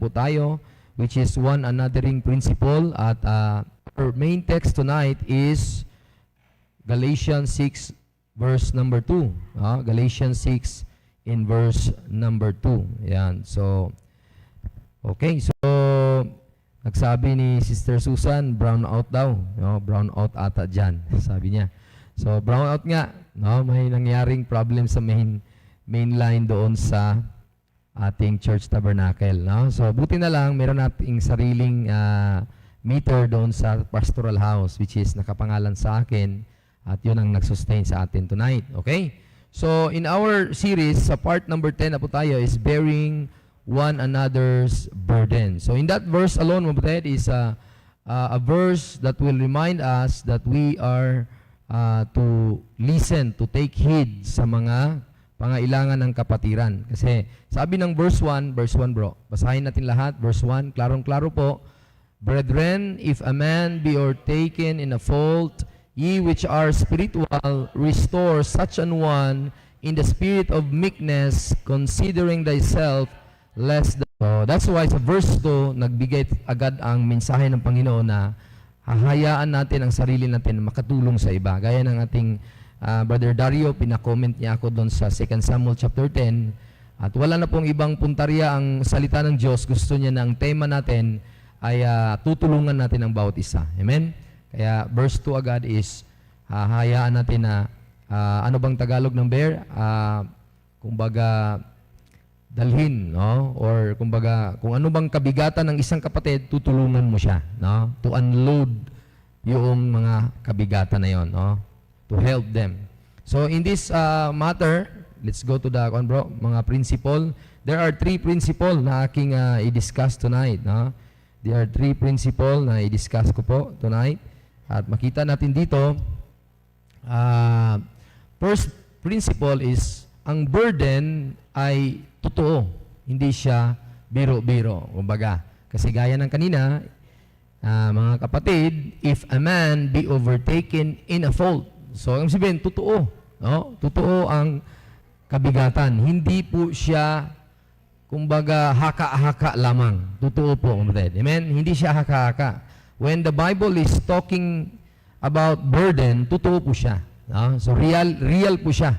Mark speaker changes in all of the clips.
Speaker 1: po tayo, which is one anothering principle. At our main text tonight is Galatians 6 verse number 2. Galatians 6 in verse number 2. Yan. So, okay. So, nagsabi ni Sister Susan, brown out daw. Brown out ata dyan, sabi niya. So, brown out nga. May nangyaring problem sa main line doon sa ating church tabernacle. So, buti na lang, meron nating sariling meter doon sa pastoral house, which is nakapangalan sa akin, at yun ang nag-sustain sa atin tonight. Okay? So, in our series, sa part number 10 na po tayo, is bearing one another's burden. So, in that verse alone, mabuted, is a verse that will remind us that we are to listen, to take heed sa mga pangailangan ng kapatiran. Kasi sabi ng verse 1 bro, basahin natin lahat, verse 1, klarong-klaro po, Brethren, if a man be overtaken in a fault, ye which are spiritual, restore such an one in the spirit of meekness, considering thyself, lest the... So, that's why sa verse 2, nagbigay agad ang mensahe ng Panginoon na hahayaan natin ang sarili natin makatulong sa iba. Gaya ng ating Brother Dario, pinakomment niya ako doon sa 2 Samuel chapter 10. At wala na pong ibang puntarya ang salita ng Diyos. Gusto niya na ang tema natin ay tutulungan natin ang bawat isa. Amen? Kaya verse 2 agad is hahayaan natin na ano bang Tagalog ng bear? Kumbaga dalhin, no? Or kumbaga kung ano bang kabigatan ng isang kapatid, tutulungan mo siya, no? To unload yung mga kabigatan na yon, no? To help them. So in this matter, let's go to the mga principle. There are 3 principle na aking i-discuss tonight, no? There are 3 principle na i-discuss ko po tonight. At makita natin dito, first principle is ang burden ay totoo. Hindi siya biro-biro. Kumbaga, kasi gaya ng kanina, mga kapatid, if a man be overtaken in a fault. So, ang sabihin, totoo. No? Totoo ang kabigatan. Hindi po siya, kumbaga, haka-haka lamang. Totoo po, kapatid. Amen? Hindi siya haka-haka. When the Bible is talking about burden, totoo po siya. No? So, real po siya.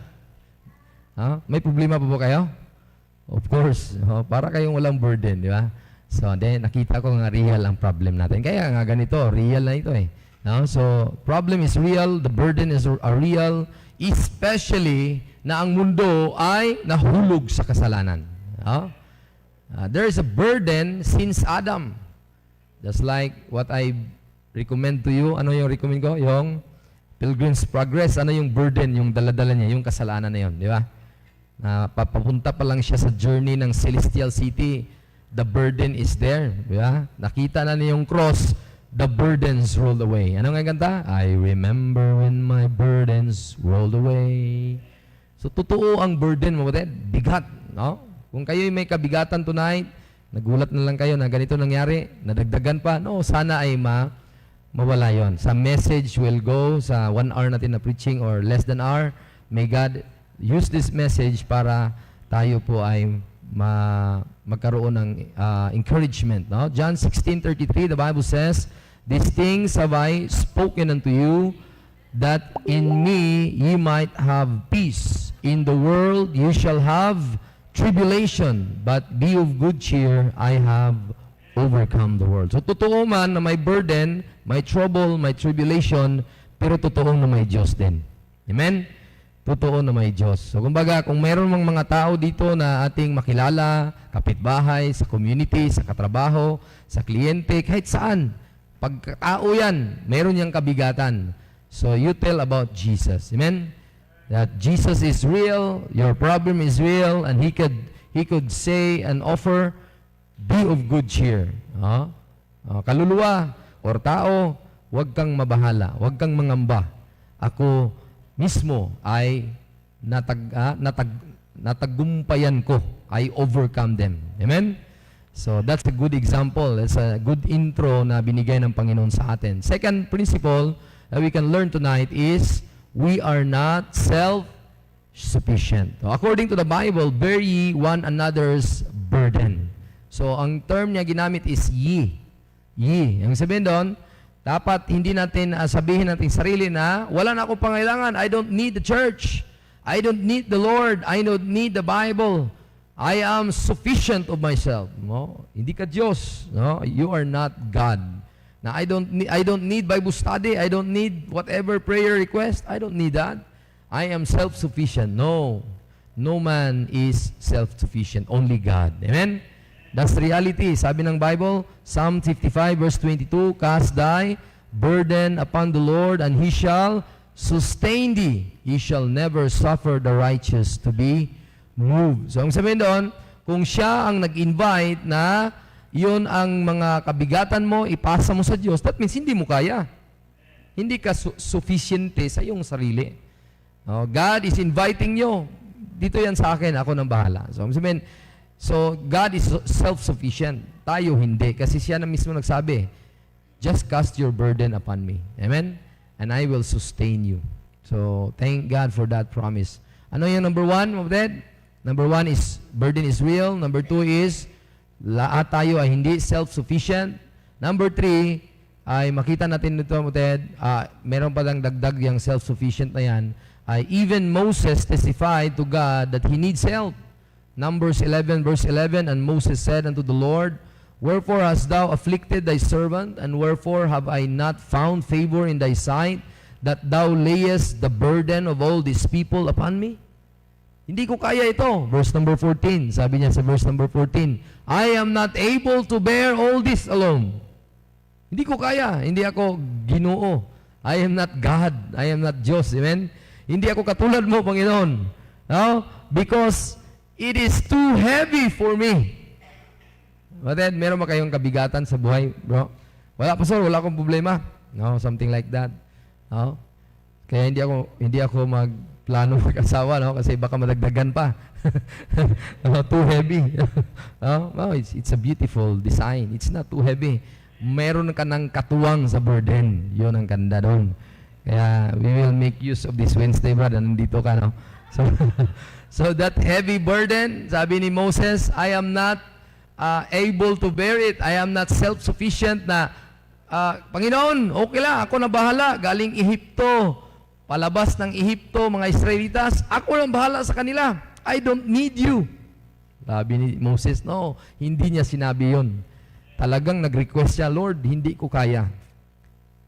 Speaker 1: May problema pa po kayo? Of course. Para kayong walang burden, di ba? So, then, nakita ko nga real ang problem natin. Kaya nga ganito, real na ito eh. No? So, problem is real, the burden is real, especially na ang mundo ay nahulog sa kasalanan. There is a burden since Adam. Just like what I recommend to you. Ano yung recommend ko? Yung Pilgrim's Progress. Ano yung burden, yung daladala niya, yung kasalanan na yun, di ba? Papunta pa lang siya sa journey ng Celestial City. The burden is there, di ba? Nakita na niya yung cross, the burdens rolled away. Ano nga kanta? I remember when my burdens rolled away. So, totoo ang burden mo, bigat, no? Kung kayo may kabigatan tonight, nagulat na lang kayo na ganito nangyari, nadagdagan pa, no, sana ay mawala yon. Sa message will go, sa 1 hour natin na preaching or less than hour, may God use this message para tayo po ay magkaroon ng encouragement. No? John 16:33, the Bible says, These things have I spoken unto you, that in me ye might have peace. In the world ye shall have tribulation, but be of good cheer, I have overcome the world. So, totoo man na may burden, may trouble, may tribulation, pero totoo na may Diyos din. Amen? Totoo na may Diyos. So, kumbaga, kung mayroon mga tao dito na ating makilala, kapitbahay, sa community, sa katrabaho, sa kliyente, kahit saan, pagkatao yan, mayroon niyang kabigatan. So, you tell about Jesus. Amen? That Jesus is real, your problem is real, and He could say and offer, be of good cheer. Kaluluwa or tao, huwag kang mabahala, huwag kang mangamba. Ako mismo ay natagumpayan ko. I overcome them. Amen? So, that's a good example. That's a good intro na binigay ng Panginoon sa atin. Second principle that we can learn tonight is we are not self-sufficient. So, according to the Bible, bear ye one another's burden. So, ang term niya ginamit is ye. Ye. Ang sabihin doon, dapat hindi natin sabihin natin sarili na, wala na akong pangailangan. I don't need the church. I don't need the Lord. I don't need the Bible. I am sufficient of myself. No? Hindi ka Diyos. No? You are not God. Na I don't need Bible study. I don't need whatever prayer request. I don't need that. I am self-sufficient. No. No man is self-sufficient. Only God. Amen? That's reality. Sabi ng Bible, Psalm 55 verse 22, Cast thy burden upon the Lord, and He shall sustain thee. He shall never suffer the righteous to be moved. So, ang sabihin doon, kung siya ang nag-invite na yun ang mga kabigatan mo, ipasa mo sa Diyos, that means hindi mo kaya. Hindi ka sufficiente sa iyong sarili. No? God is inviting you. Dito yan sa akin, ako nang bahala. So, ang sabihin, so, God is self-sufficient. Tayo hindi. Kasi siya na mismo nagsabi, just cast your burden upon me. Amen? And I will sustain you. So, thank God for that promise. Ano yung number one of that? Number one is, burden is real. Number two is, lahat tayo ay hindi self-sufficient. Number three, ay makita natin nito, Ted, meron pa lang dagdag yung self-sufficient na yan. Even Moses testified to God that he needs help. Numbers 11 verse 11, And Moses said unto the Lord, Wherefore hast thou afflicted thy servant, and wherefore have I not found favor in thy sight, that thou layest the burden of all these people upon me? Hindi ko kaya ito. Verse number 14, sabi niya sa verse number 14, I am not able to bear all this alone. Hindi ko kaya. Hindi ako Ginoo. I am not God. I am not Diyos. Amen? Hindi ako katulad mo, Panginoon. No? Because it is too heavy for me. But then, meron ba kayong kabigatan sa buhay, bro? Wala, pastor, wala akong problema. No, something like that. No? Kaya hindi ako magplano mag-asawa, no? Kasi baka madagdagan pa. No, too heavy. No, it's a beautiful design. It's not too heavy. Meron ka ng katuwang sa burden. Yun ang ganda doon. Kaya we will make use of this Wednesday, brother. Nandito ka, no? So, so that heavy burden, sabi ni Moses, I am not able to bear it. I am not self-sufficient na, Panginoon, okay lang, ako na bahala. Galing Ehipto, palabas ng Ehipto, mga Israelitas, ako lang bahala sa kanila. I don't need you. Sabi ni Moses, no, hindi niya sinabi yun. Talagang nag-request siya, Lord, hindi ko kaya.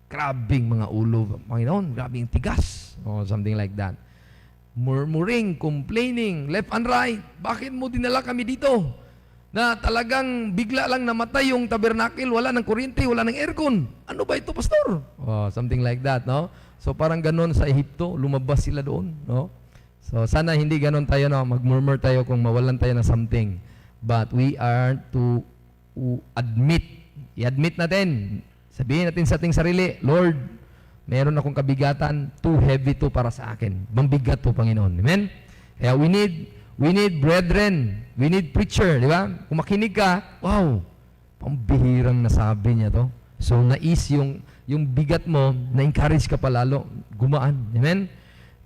Speaker 1: Grabing mga ulo, Panginoon, grabing tigas. Oh, something like that. Murmuring, complaining, left and right. Bakit mo dinala kami dito? Na talagang bigla lang namatay yung tabernacle, wala ng kuryente, wala ng aircon. Ano ba ito, pastor? Oh, something like that, no? So parang ganon sa Ehipto, lumabas sila doon, no? So sana hindi ganon tayo, no? Magmurmur tayo kung mawalan tayo ng something. But we are to i-admit natin, sabihin natin sa ating sarili, Lord, meron akong kabigatan, too heavy to para sa akin. Mambigat to, Panginoon. Amen? Kaya we need brethren, we need preacher, di ba? Kung makinig ka, wow, pambihirang nasabi niya to. So, yung bigat mo, na-encourage ka palalo, gumaan. Amen?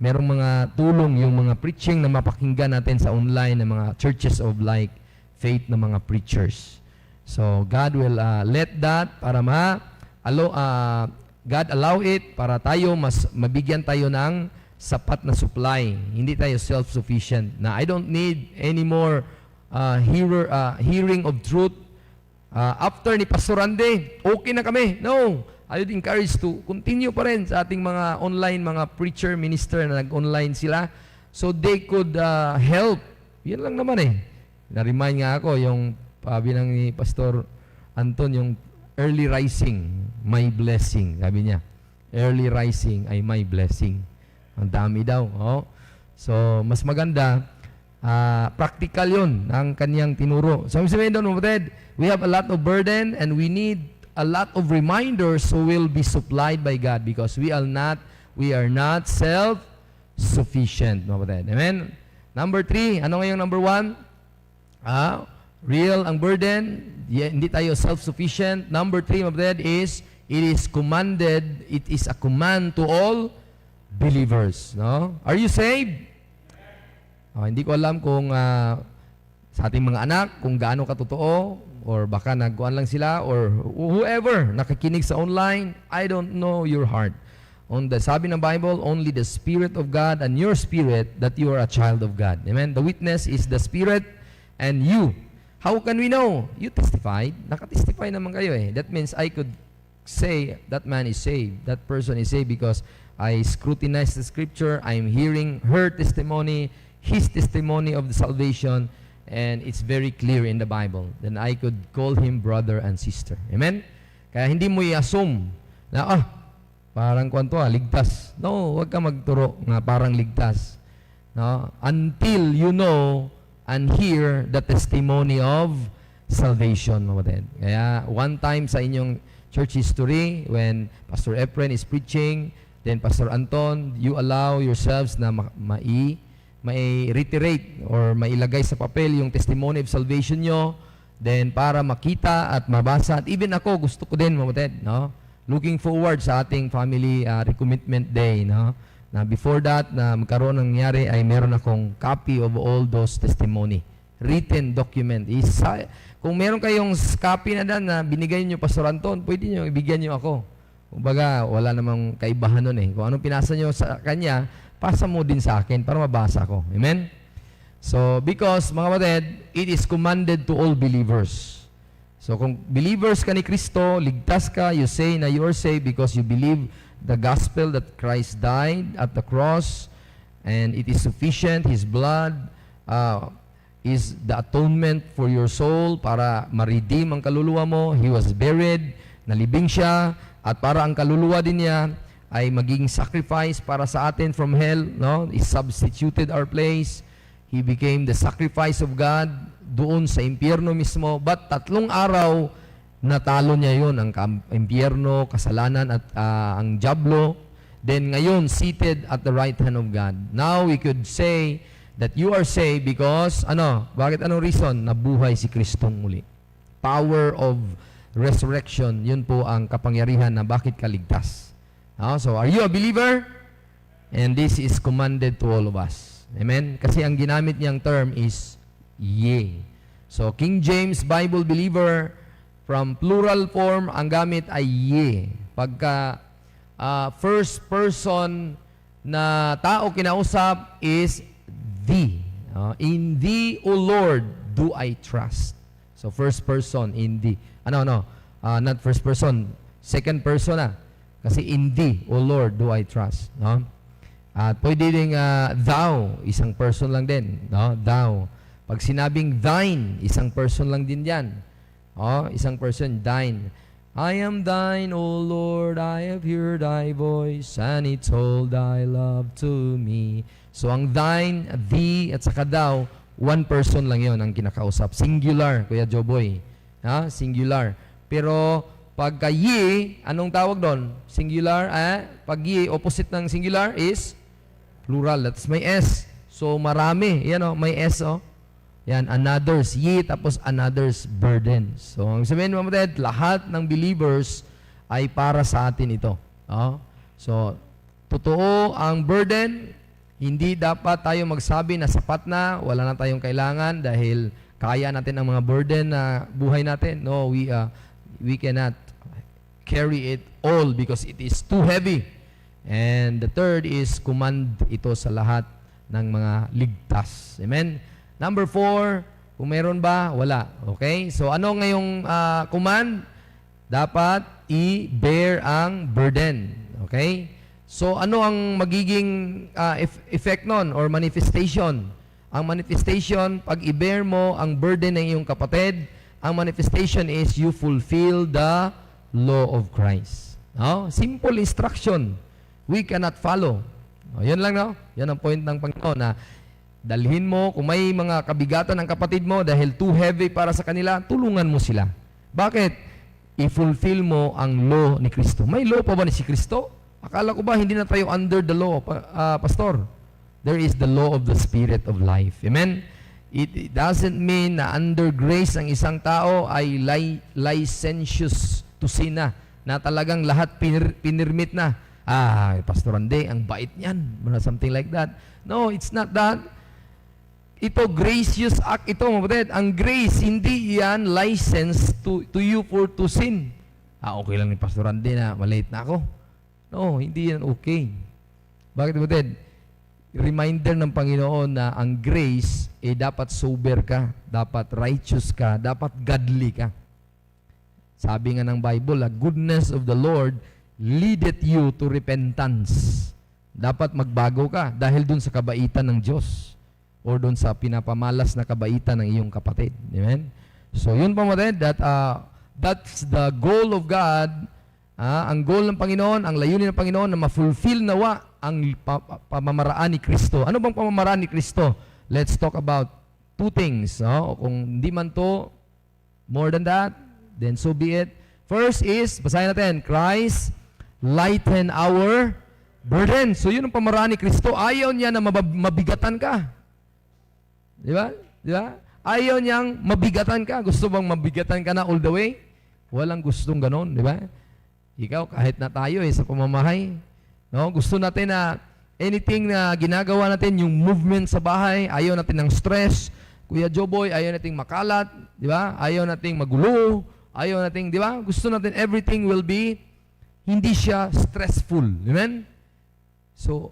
Speaker 1: Merong mga tulong, yung mga preaching na mapakinggan natin sa online ng mga churches of like faith na mga preachers. So, God will let that para God allow it para tayo mabigyan tayo ng sapat na supply. Hindi tayo self-sufficient. Na I don't need any more hearing of truth. After ni Pastor Andy, okay na kami. No. I would encourage to continue pa rin sa ating mga online, mga preacher, minister na nag-online sila. So they could help. Yan lang naman eh. Na-remind nga ako yung bilang ni Pastor Anton, yung early rising, my blessing. Sabi niya, early rising ay my blessing. Ang dami daw. Oh. So, mas maganda, practical yun ang kanyang tinuro. So, sabihin doon, we have a lot of burden and we need a lot of reminders so we'll be supplied by God because we are not self-sufficient. Amen? Number 3, ano ngayong number 1? Real ang burden, hindi tayo self-sufficient. Number 3 of that is, it is a command to all believers. No? Are you saved? Hindi ko alam kung sa ating mga anak, kung gaano katotoo, or baka nagkuhan lang sila, or whoever nakikinig sa online, I don't know your heart. Sabi ng Bible, only the Spirit of God and your spirit that you are a child of God. Amen? The witness is the Spirit and you. How can we know? You testified. Nakatestify naman kayo eh. That means I could say that man is saved, that person is saved because I scrutinize the scripture, I'm hearing her testimony, his testimony of the salvation, and it's very clear in the Bible. Then I could call him brother and sister. Amen? Kaya hindi mo i-assume na, parang kwanto ligtas. No, wag ka magturo na parang ligtas. No? Until you know and hear the testimony of salvation, mga kapatid. Kaya one time sa inyong church history, when Pastor Efren is preaching, then Pastor Anton, you allow yourselves na mai-reiterate or mailagay sa papel yung testimony of salvation nyo, then para makita at mabasa. At even ako, gusto ko din, mga kapatid, no? Looking forward sa ating family recommitment day, no? Na before that, na magkaroon ng nangyari, ay meron akong copy of all those testimony. Written document. Kung meron kayong copy na binigay nyo, Pastor Anton, pwede nyo, ibigyan nyo ako. Kumbaga, wala namang kaibahan nun eh. Kung anong pinasa nyo sa kanya, pasa mo din sa akin para mabasa ko. Amen? So, because, mga kapatid, it is commanded to all believers. So, kung believers ka ni Kristo, ligtas ka, you say na you are saved because you believe the gospel that Christ died at the cross, and it is sufficient. His blood is the atonement for your soul para ma-redeem ang kaluluwa mo. He was buried, nalibing siya, at para ang kaluluwa din niya ay maging sacrifice para sa atin from hell, no? He substituted our place. He became the sacrifice of God doon sa impyerno mismo. But 3 araw, natalo niya yon ang impyerno, kasalanan at ang diablo. Then ngayon, seated at the right hand of God. Now we could say that you are saved because, bakit anong reason? Nabuhay si Kristong muli. Power of resurrection, yun po ang kapangyarihan na bakit ka ligtas. So, are you a believer? And this is commanded to all of us. Amen? Kasi ang ginamit niyang term is ye. So, King James Bible believer, from plural form, ang gamit ay ye. Pagka first person na tao kinausap is thee. In thee, O Lord, do I trust. So, first person, in thee. Not first person, second person na. Kasi in thee, O Lord, do I trust. No? At pwede ding thou, isang person lang din. No? Thou. Pag sinabing thine, isang person lang din yan. Isang person, thine. I am thine, O Lord, I have heard thy voice, and it told thy love to me. So, ang thine, thee, at saka thou, one person lang yon ang kinakausap. Singular, Kuya Joboy. Singular. Pero, pagka ye, anong tawag doon? Singular, pag ye, opposite ng singular is plural. That's may S. So, marami. Yan may S, Yan, another's ye, tapos another's burden. So, ang sabihin mo, lahat ng believers ay para sa atin ito. So, totoo ang burden. Hindi dapat tayo magsabi na sapat na, wala na tayong kailangan dahil kaya natin ang mga burden na buhay natin. No, we cannot carry it all because it is too heavy. And the third is command ito sa lahat ng mga ligtas. Amen? Number 4, kung meron ba, wala. Okay? So, ano ngayong command? Dapat i-bear ang burden. Okay? So, ano ang magiging effect nun or manifestation? Ang manifestation, pag i-bear mo ang burden ng iyong kapatid, ang manifestation is you fulfill the law of Christ. Simple instruction. We cannot follow. Yan lang, no? Yan ang point ng Panginoon na dalhin mo, kung may mga kabigatan ng kapatid mo dahil too heavy para sa kanila, tulungan mo sila. Bakit? I-fulfill mo ang law ni Kristo. May law pa ba ni si Kristo? Akala ko ba hindi na tayo under the law, Pastor? There is the law of the Spirit of life. Amen? It doesn't mean na under grace ang isang tao ay licentious to sin na talagang lahat pinirmit na. Pastor Ande, ang bait niyan. Something like that. No, it's not that. ito gracious act ito, mga kapatid. Ang grace, hindi yan license to you for to sin. Okay lang ni Pastor Randy na malate na ako. No, hindi yan okay. Bakit, kapatid? Reminder ng Panginoon na ang grace, dapat sober ka, dapat righteous ka, dapat godly ka. Sabi nga ng Bible, the goodness of the Lord leadeth you to repentance. Dapat magbago ka dahil dun sa kabaitan ng Diyos or dun sa pinapamalas na kabaitan ng iyong kapatid. Amen? So, yun po mga that's the goal of God. Ang goal ng Panginoon, ang layunin ng Panginoon na ma-fulfill nawa ang pamamaraan ni Kristo. Ano bang pamamaraan ni Kristo? Let's talk about two things. No? Kung hindi man to, more than that, then so be it. First is, basahin natin, Christ lighten our burden. So yun ang pamaraan ni Kristo. Ayaw niya na mabigatan ka. Di ba? Di ba? Ayaw niyang mabigatan ka. Gusto bang mabigatan ka na all the way? Walang gustong ganon, di ba? Ikaw, kahit na tayo sa pamamahay, no? Gusto natin na anything na ginagawa natin, yung movement sa bahay, ayaw natin ng stress. Kuya Joboy, ayaw nating makalat, di ba? Ayaw nating magulo, ayaw nating, di ba? Gusto natin everything will be, hindi siya stressful. Amen? So,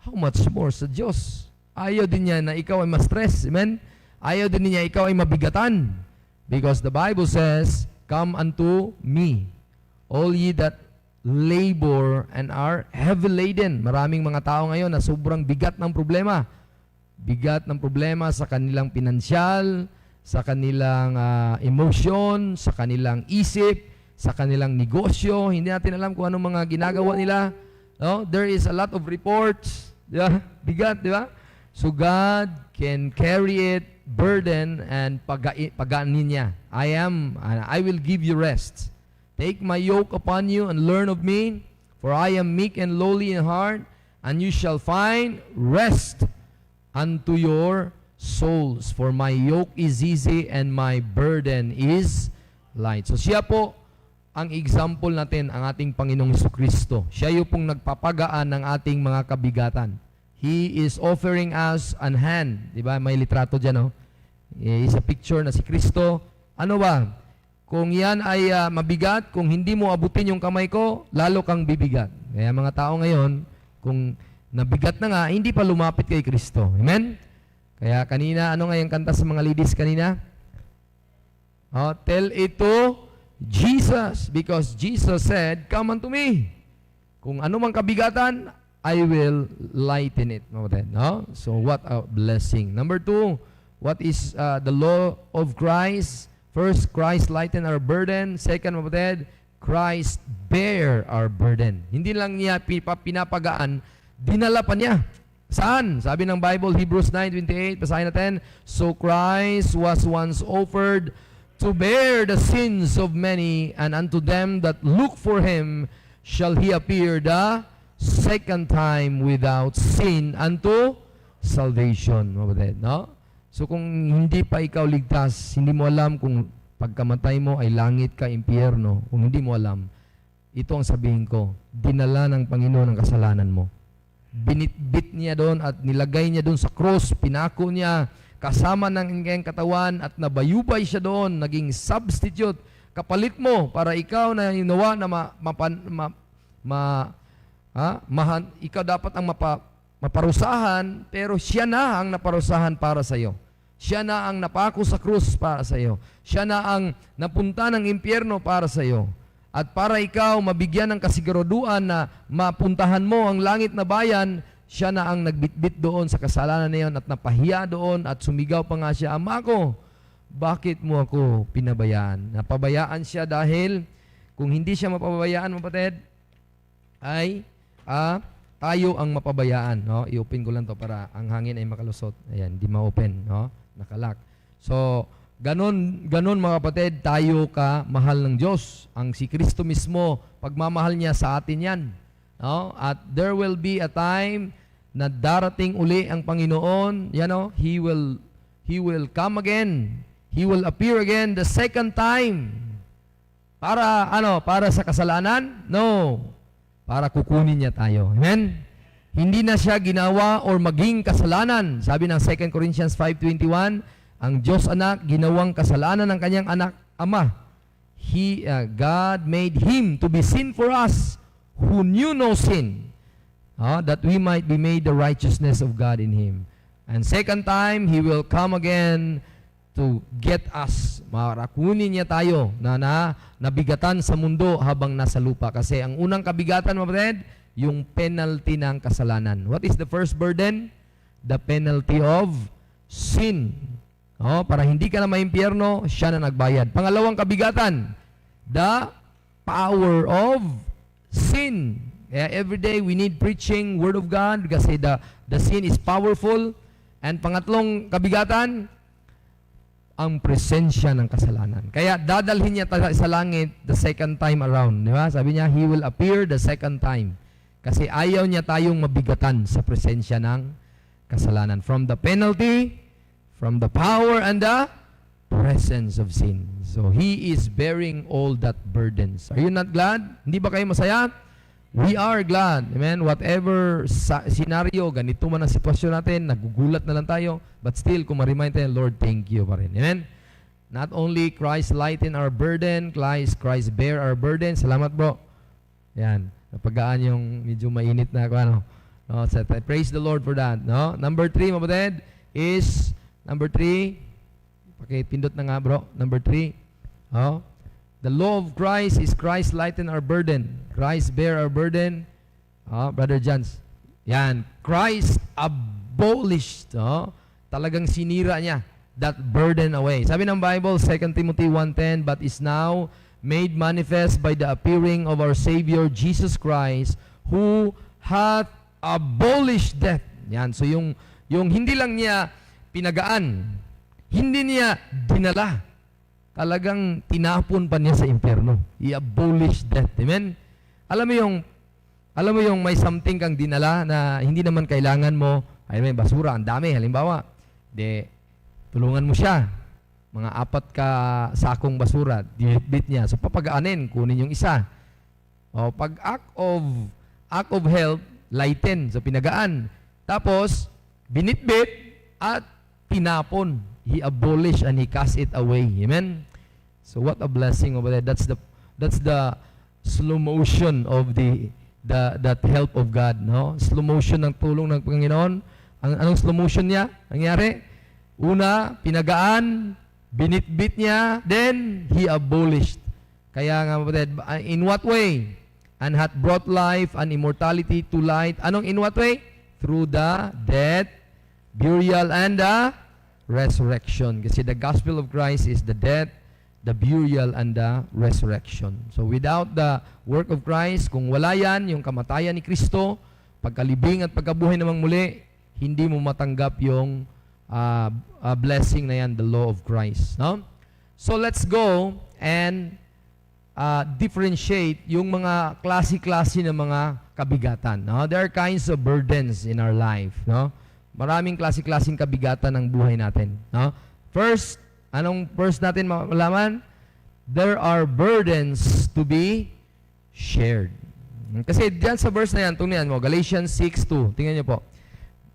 Speaker 1: how much more sa Diyos? Ayaw din niya na ikaw ay ma-stress. Amen? Ayaw din niya ikaw ay mabigatan. Because the Bible says, come unto me, all ye that labor and are heavy laden. Maraming mga tao ngayon na sobrang bigat ng problema. Bigat ng problema sa kanilang pinansyal, sa kanilang emotion, sa kanilang isip, sa kanilang negosyo. Hindi natin alam kung anong mga ginagawa nila. No? There is a lot of reports. Yeah? Bigat, di ba? So God can carry it, burden, and pagaanin niya. I will give you rest. Take my yoke upon you and learn of me, for I am meek and lowly in heart, and you shall find rest unto your souls. For my yoke is easy and my burden is light. So siya po ang example natin, ang ating Panginoong Jesucristo. Siya yung pong nagpapagaan ng ating mga kabigatan. He is offering us an hand. Diba? May litrato dyan, no? Is a picture na si Kristo. Ano ba? Kung yan ay mabigat, kung hindi mo abutin yung kamay ko, lalo kang bibigat. Kaya mga tao ngayon, kung nabigat na nga, hindi pa lumapit kay Kristo. Amen? Kaya kanina, ano nga yung kanta sa mga ladies kanina? Tell it to Jesus, because Jesus said, come unto me. Kung ano mang kabigatan, I will lighten it. No? So what a blessing. Number 2, what is the law of Christ? First, Christ lighten our burden. Second, Christ bear our burden. Hindi lang niya pinapagaan, dinala pa niya. Saan? Sabi ng Bible, Hebrews 9:28, basahin natin. So Christ was once offered to bear the sins of many, and unto them that look for Him shall He appear the second time without sin unto salvation. No? So kung hindi pa ikaw ligtas, hindi mo alam kung pagkamatay mo ay langit ka, impyerno, kung hindi mo alam, ito ang sabihin ko, dinala ng Panginoon ang kasalanan mo. Binitbit niya doon at nilagay niya doon sa cross, pinako niya, kasama ng kanyang katawan at nabayubay siya doon, naging substitute, kapalit mo para ikaw na ginawa na ikaw dapat ang maparusahan, pero siya na ang naparusahan para sa iyo. Siya na ang napako sa krus para sa iyo. Siya na ang napunta ng impyerno para sa iyo. At para ikaw mabigyan ng kasiguraduhan na mapuntahan mo ang langit na bayan, siya na ang nagbitbit doon sa kasalanan na yun at napahiya doon at sumigaw pa nga siya, Ama ko, bakit mo ako pinabayaan? Napabayaan siya dahil kung hindi siya mapabayaan, mapatid, ay tayo ang mapabayaan. No? I-open ko lang to para ang hangin ay makalusot. Ayan, di ma-open. No? Nakalak. So, ganon mga kapatid, tayo ka mahal ng Diyos. Ang si Kristo mismo, pagmamahal niya sa atin yan. No? At there will be a time na darating uli ang Panginoon, He will come again. He will appear again the second time. Para sa kasalanan? No. Para kukunin niya tayo. Amen? Hindi na siya ginawa or maging kasalanan. Sabi ng 2 Corinthians 5:21, ang Diyos anak ginawang kasalanan ng kanyang anak ama. God made him to be sin for us who knew no sin, that we might be made the righteousness of God in him. And second time, he will come again to get us. Marakunin niya tayo na nabigatan sa mundo habang nasa lupa. Kasi ang unang kabigatan, mga kapatid, yung penalty ng kasalanan. What is the first burden? The penalty of sin. Para hindi ka na maimpyerno, siya na nagbayad. Pangalawang kabigatan, the power of sin. Kaya every day we need preaching Word of God kasi the sin is powerful. And pangatlong kabigatan, ang presensya ng kasalanan. Kaya dadalhin niya sa langit the second time around. Di ba? Sabi niya, He will appear the second time. Kasi ayaw niya tayong mabigatan sa presensya ng kasalanan. From the penalty, from the power, and the presence of sin. So, He is bearing all that burdens. Are you not glad? Hindi ba kayo masaya? We are glad. Amen? Whatever scenario, ganito man ang sitwasyon natin, nagugulat na lang tayo, but still, kung ma-remind tayo, Lord, thank you pa rin. Amen? Not only Christ lighten our burden, Christ bear our burden. Salamat, bro. Yan. Napagaan yung medyo mainit na ako, so, praise the Lord for that. No? Number 3, mabutid, is, number 3, pindot na nga, bro. Number 3, the law of Christ is Christ lighten our burden. Christ bear our burden. Brother Jans. Yan. Christ abolished. Talagang sinira niya that burden away. Sabi ng Bible, 2 Timothy 1:10, but is now made manifest by the appearing of our Savior Jesus Christ, who hath abolished death. Yan. So yung hindi lang niya pinagaan, hindi niya dinala. Talagang tinapon pa niya sa impyerno. I-abolish death. Amen? Alam mo yung may something kang dinala na hindi naman kailangan mo, ay may basura, ang dami, halimbawa. Tulungan mo siya. Mga 4 ka sakong basura, dinitbit niya. So papagaanin, kunin yung isa. Pag act of help, lighten. So pinagaan. Tapos, binitbit at tinapon. He abolished and He cast it away. Amen? So what a blessing over there. That's the slow motion of that help of God. No? Slow motion ng tulong ng Panginoon. Anong slow motion niya? Nangyari? Una, pinagaan, binitbit niya, then He abolished. Kaya nga, in what way? And hath brought life and immortality to light. Anong in what way? Through the death, burial, and the resurrection. Kasi the gospel of Christ is the death, the burial, and the resurrection. So without the work of Christ, kung wala yan, yung kamatayan ni Kristo, pagkalibing at pagkabuhay namang muli, hindi mo matanggap yung blessing na yan, the law of Christ. No? So let's go and differentiate yung mga klase-klase ng mga kabigatan. No? There are kinds of burdens in our life. No? Maraming klase-klaseng kabigatan ng buhay natin. No? First, anong first natin malaman? There are burdens to be shared. Kasi diyan sa verse na yan, tingnan mo, Galatians 6:2. Tingnan niyo po.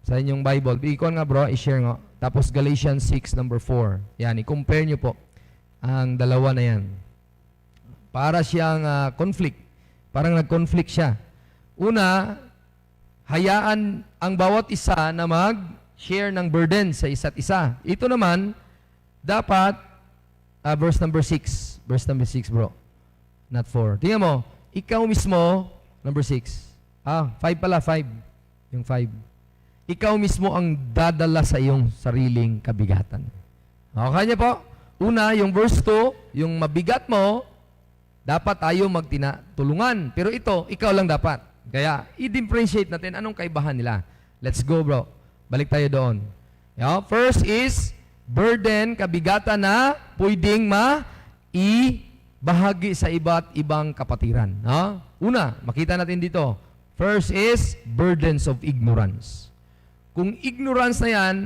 Speaker 1: Sa inyong Bible. Ikaw nga bro, i-share nga. Tapos Galatians 6:4. Yan, i-compare niyo po ang dalawa na yan. Para siyang conflict. Parang nag-conflict siya. Una, hayaan ang bawat isa na mag-share ng burden sa isa't isa. Ito naman, dapat, verse number 6. Verse number 6, bro. Not 4. Tingnan mo, ikaw mismo, number 6. 5 pala, 5. Yung 5. Ikaw mismo ang dadala sa iyong sariling kabigatan. Okay niya po? Una, yung verse 2, yung mabigat mo, dapat tayo magtinatulungan. Pero ito, ikaw lang dapat. Kaya, i-differentiate natin anong kaibahan nila. Let's go, bro. Balik tayo doon. First is, burden, kabigatan na pwedeng bahagi sa iba't ibang kapatiran. Una, makita natin dito. First is, burdens of ignorance. Kung ignorance na yan,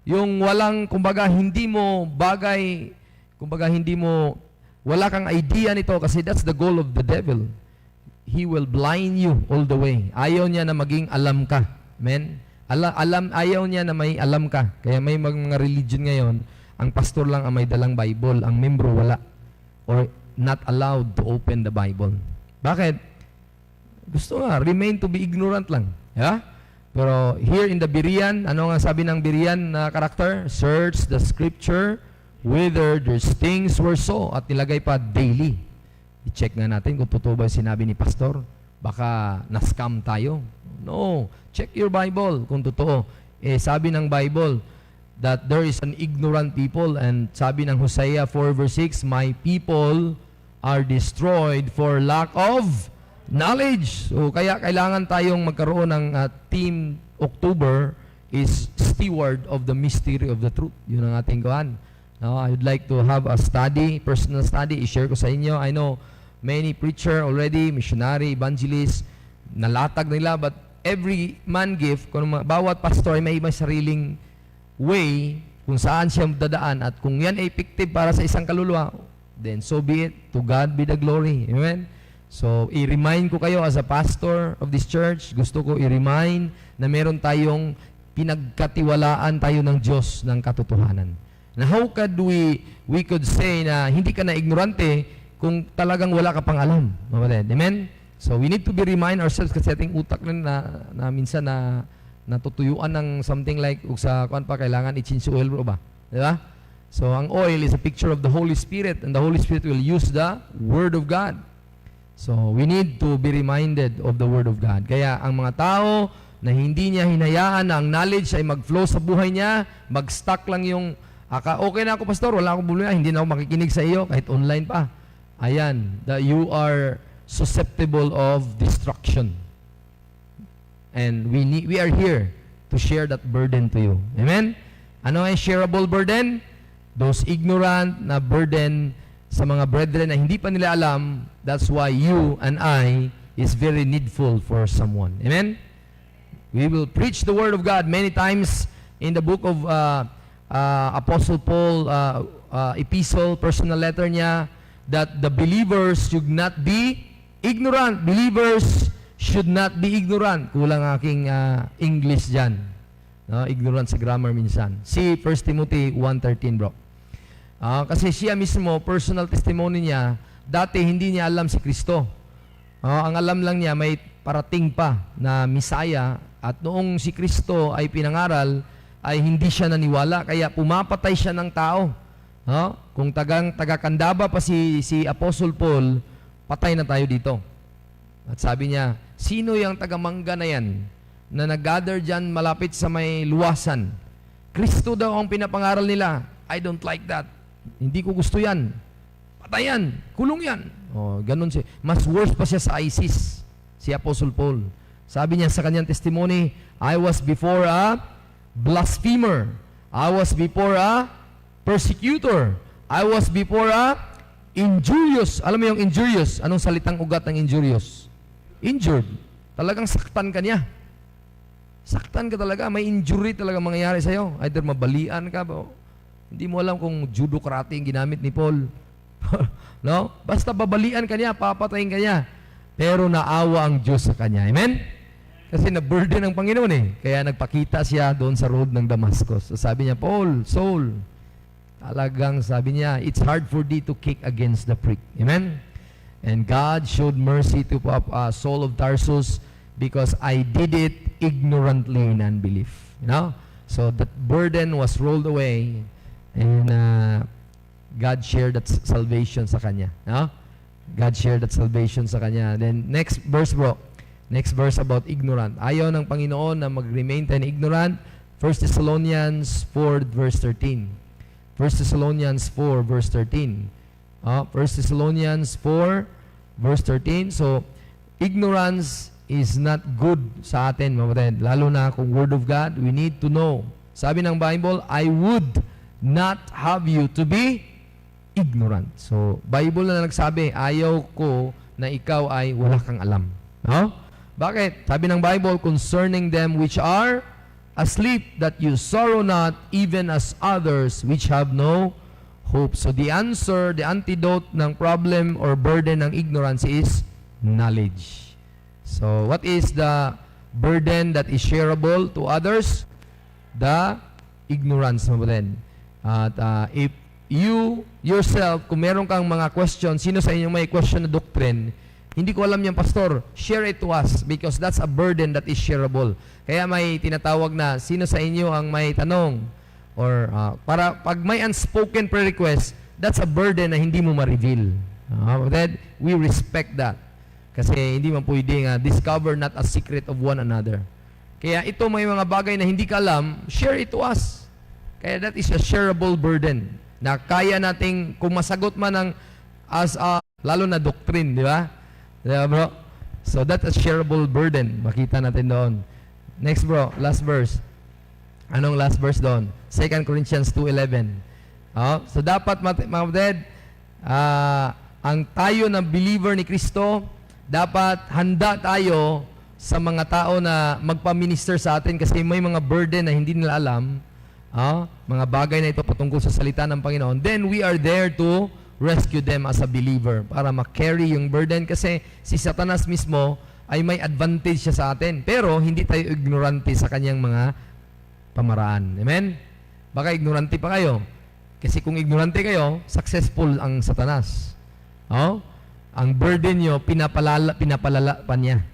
Speaker 1: yung walang, kumbaga, hindi mo bagay, kumbaga, wala kang idea nito kasi that's the goal of the devil. He will blind you all the way. Ayaw niya na maging alam ka. Amen? Ayaw niya na may alam ka. Kaya may mga religion ngayon, ang pastor lang ang may dalang Bible, ang membro wala. Or not allowed to open the Bible. Bakit? Gusto nga, remain to be ignorant lang. Yeah? Pero here in the Berean, ano nga sabi ng Berean na karakter? Search the scripture whether these things were so. At nilagay pa daily. I-check nga natin kung totoo ba yung sinabi ni pastor. Baka na-scam tayo. No. Check your Bible kung totoo. Sabi ng Bible that there is an ignorant people, and sabi ng Hosea 4 verse 6, my people are destroyed for lack of knowledge. So kaya kailangan tayong magkaroon ng Team October is steward of the mystery of the truth. Yun ang ating gawan. Now, I would like to have a study, personal study, i-share ko sa inyo. I know many preacher already, missionary, evangelist, nalatag nila, but every man gift, kung bawat pastor ay may sariling way kung saan siya dadaan, at kung yan ay effective para sa isang kaluluwa, then so be it. To God be the glory. Amen? So, i-remind ko kayo as a pastor of this church, gusto ko i-remind na meron tayong pinagkatiwalaan tayo ng Diyos ng katotohanan. Na how could we could say na hindi ka na ignorante kung talagang wala ka pang alam. Amen? So, we need to be remind ourselves kasi ating utak na minsan na natutuyuan ng something like sa kuan pa kailangan i-change oil bro ba? Di ba? So ang oil is a picture of the Holy Spirit, and the Holy Spirit will use the Word of God. So we need to be reminded of the Word of God. Kaya ang mga tao na hindi niya hinayaan na ang knowledge ay mag-flow sa buhay niya, mag-stuck lang yung okay na ako pastor, wala akong problema, hindi na ako makikinig sa iyo kahit online pa. Ayan, that you are susceptible of destruction. And we are here to share that burden to you. Amen? Ano ang shareable burden? Those ignorant na burden sa mga brethren na hindi pa nila alam. That's why you and I is very needful for someone. Amen? We will preach the Word of God many times in the book of Apostle Paul, epistle, personal letter niya, that the believers should not be ignorant. Believers should not be ignorant. Kulang aking English dyan. No? Ignorant sa grammar minsan. See 1 Timothy 1:13 bro. Kasi siya mismo, personal testimony niya, dati hindi niya alam si Kristo. Ang alam lang niya, may parating pa na Misaya, at noong si Kristo ay pinangaral, ay hindi siya naniwala, kaya pumapatay siya ng tao. Kung taga-Kandaba pa si Apostle Paul, patay na tayo dito. At sabi niya, sino yung taga-mangga na yan na nag-gather dyan malapit sa may luwasan? Kristo daw ang pinapangaral nila. I don't like that. Hindi ko gusto yan. Patayan. Kulong yan. Ganun siya. Mas worse pa siya sa ISIS, si Apostle Paul. Sabi niya sa kanyang testimony, I was before a blasphemer. I was before a persecutor. I was before a injurious. Alam mo yung injurious? Anong salitang ugat ng injurious? Injured. Talagang saktan ka niya. Saktan ka talaga. May injury talaga mangyayari sa'yo. Either mabalian ka ba? Hindi mo alam kung judo karate yung ginamit ni Paul. No? Basta babalian ka niya, papatayin ka niya. Pero naawa ang Diyos sa kanya. Amen? Kasi na-burden ng Panginoon eh. Kaya nagpakita siya doon sa road ng Damascus. So sabi niya, Paul, Saul, talagang sabi niya, it's hard for thee to kick against the prick. Amen? And God showed mercy to Saul of Tarsus because I did it ignorantly in unbelief. You know? So that burden was rolled away, and God shared that salvation sa kanya. No? God shared that salvation sa kanya. Then next verse bro. Next verse about ignorant. Ayaw ng Panginoon na mag-remain tayo ignorant. 1 Thessalonians 4 verse 13. 1 Thessalonians 4 verse 13. 1 Thessalonians 4 verse 13. So, ignorance is not good sa atin, mga lalo na kung Word of God, we need to know. Sabi ng Bible, I would not have you to be ignorant. So, Bible na nagsabi, ayaw ko na ikaw ay wala kang alam. No? Bakit? Sabi ng Bible, concerning them which are asleep, that you sorrow not, even as others which have no hope. So the answer, the antidote ng problem or burden ng ignorance is knowledge. So what is the burden that is shareable to others, the ignorance mo din. At if you yourself, kung meron kang mga question, sino sa inyo may question na doctrine, hindi ko alam yan, pastor, share it to us because that's a burden that is shareable. Kaya may tinatawag na, sino sa inyo ang may tanong? Or para pag may unspoken prayer request, that's a burden na hindi mo ma-reveal. Then, we respect that. Kasi hindi man pwedeng discover not a secret of one another. Kaya ito may mga bagay na hindi ka alam, share it to us. Kaya that is a shareable burden na kaya nating, kung masagot man ng as a, lalo na doctrine, di ba? Diba, bro? So that's a shareable burden. Makita natin doon. Next bro, last verse. Anong last verse doon? 2 Corinthians 2:11. So dapat, mga kapatid, ang tayo na believer ni Kristo, dapat handa tayo sa mga tao na magpa-minister sa atin kasi may mga burden na hindi nila alam. Mga bagay na ito patungkol sa salita ng Panginoon. Then we are there to rescue them as a believer para ma-carry yung burden kasi si Satanas mismo ay may advantage siya sa atin. Pero hindi tayo ignorante sa kanyang mga pamaraan. Amen? Baka ignorante pa kayo. Kasi kung ignorante kayo, successful ang Satanas. Ang burden nyo, pinapalala pa niya.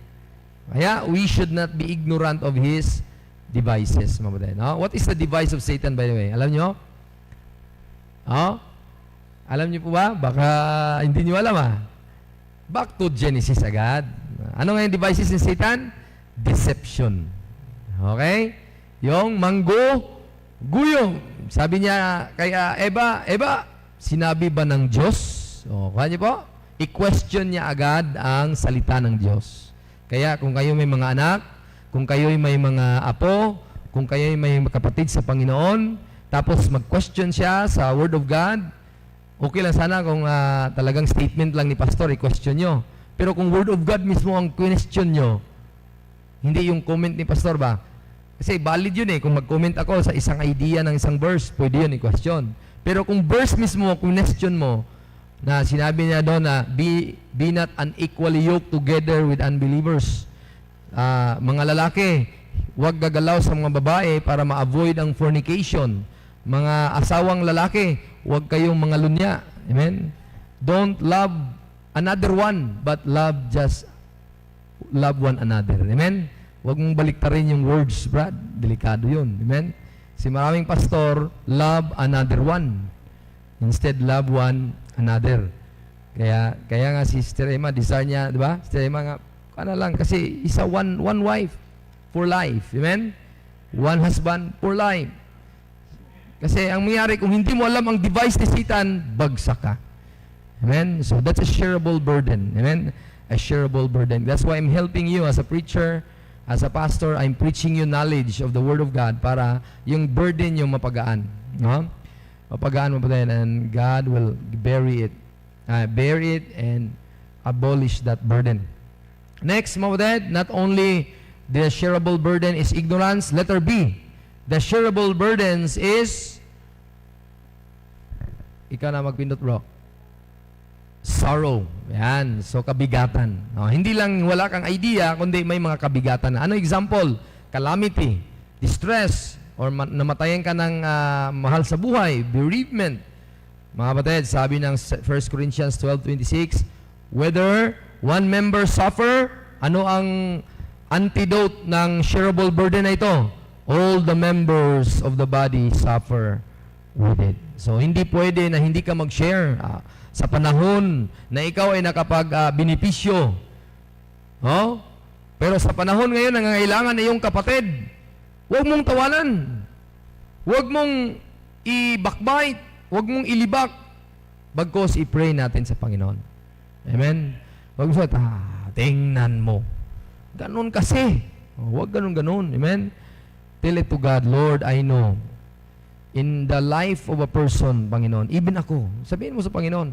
Speaker 1: Kaya we should not be ignorant of his devices. What is the device of Satan, by the way? Alam nyo? Alam niyo po ba? Baka hindi niyo alam Back to Genesis agad. Ano nga yung devices ni Satan? Deception. Okay? Yung guyong. Sabi niya kay Eva, sinabi ba ng Diyos? Kaya niyo po? I-question niya agad ang salita ng Diyos. Kaya kung kayo may mga anak, kung kayo may mga apo, kung kayo may kapatid sa Panginoon, tapos mag-question siya sa Word of God, okay lang sana kung talagang statement lang ni pastor, i-question nyo. Pero kung Word of God mismo ang question nyo, hindi yung comment ni pastor ba? Kasi valid yun Kung mag-comment ako sa isang idea ng isang verse, pwede yun i-question. Pero kung verse mismo, question mo, na sinabi niya doon na, be not unequally yoked together with unbelievers. Mga lalaki, huwag gagalaw sa mga babae para ma-avoid ang fornication. Mga asawang lalaki, huwag kayong mga lunya. Amen? Don't love another one, but love one another. Amen? Huwag mong baliktarin yung words, Brad. Delikado yun. Amen? Si maraming pastor, love another one. Instead, love one another. Kaya nga si Sister Emma, desire niya, di ba? Sister Emma nga, lang, kasi isa one wife for life. Amen? One husband for life. Kasi ang mangyari, kung hindi mo alam ang device ni Satan, bagsak ka. Amen? So that's a shareable burden. Amen? A shareable burden. That's why I'm helping you as a preacher, as a pastor. I'm preaching you knowledge of the Word of God para yung burden yung mapagaan. No? Mapagaan mo pa din, and God will bear it and abolish that burden. Next, mga kapatid, not only the shareable burden is ignorance, letter B. The shareable burdens is, ikaw na magpindot bro, sorrow. Yan. So, kabigatan. Hindi lang wala kang idea, kundi may mga kabigatan. Ano example? Calamity, distress, or namatayan ka ng mahal sa buhay, bereavement. Mga kapatid, sabi ng 1 Corinthians 12:26, whether one member suffer, ano ang antidote ng shareable burden na ito? All the members of the body suffer with it. So, hindi pwede na hindi ka mag-share sa panahon na ikaw ay nakapag-benepisyo. Pero sa panahon ngayon, nangangailangan na yung kapatid, huwag mong tawanan. Huwag mong i-backbite. Huwag mong ilibak. Bagkos i-pray natin sa Panginoon. Amen? Huwag mo tingnan mo. Ganon kasi. Huwag ganon. Amen? Tell it to God, Lord, I know. In the life of a person, Panginoon, even ako, sabihin mo sa Panginoon,